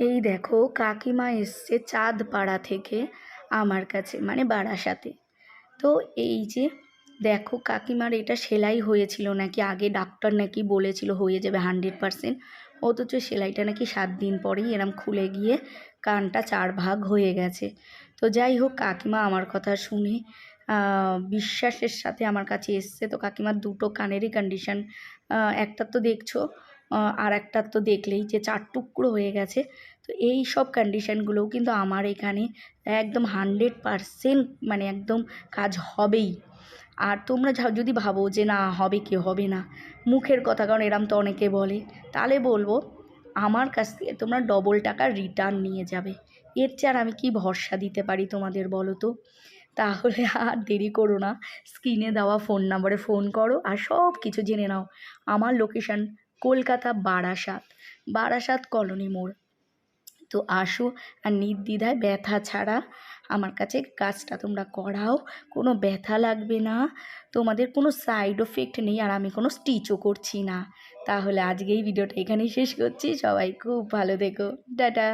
এই দেখো কাকিমা এসছে চাঁদপাড়া থেকে আমার কাছে, মানে বারাসাতে। তো এই যে দেখো কাকিমার এটা সেলাই হয়েছিল নাকি, আগে ডাক্তার নাকি বলেছিল হয়ে যাবে 100%, অথচ সেলাইটা নাকি 7 দিন পরেই এরম খুলে গিয়ে কানটা 4 ভাগ হয়ে গেছে। তো যাই হোক, কাকিমা আমার কথা শুনে বিশ্বাসের সাথে আমার কাছে এসছে। তো কাকিমার দুটো কানেরই কন্ডিশন, একটা তো দেখছো, আর একটা তো দেখলেই যে 4 টুকরো হয়ে গেছে। তো এই সব কন্ডিশানগুলোও কিন্তু আমার এখানে একদম 100%, মানে একদম কাজ হবেই। আর তোমরা যদি ভাবো যে না হবে কি হবে না, মুখের কথা, কারণ এরম তো অনেকে বলে, তাহলে বলবো আমার কাছ থেকে তোমরা ডবল টাকা রিটার্ন নিয়ে যাবে। এর চেয়ে আর আমি কি ভরসা দিতে পারি তোমাদের বলো তো? তাহলে আর দেরি করো না, স্ক্রিনে দেওয়া ফোন নাম্বারে ফোন করো আর সব কিছু জেনে নাও। আমার লোকেশান কলকাতা বারাসাত, বারাসাত কলোনি মোড়। তো আসো, আর নির্দ্বিধায় ব্যথা ছাড়া আমার কাছে কাজটা তোমরা করাও, কোনো ব্যথা লাগবে না, তোমাদের কোনো সাইড এফেক্ট নেই, আর আমি কোনো স্টিচও করছি না। তাহলে আজকে এই ভিডিওটা এখানেই শেষ করছি। সবাই খুব ভালো থেকো, টাটা।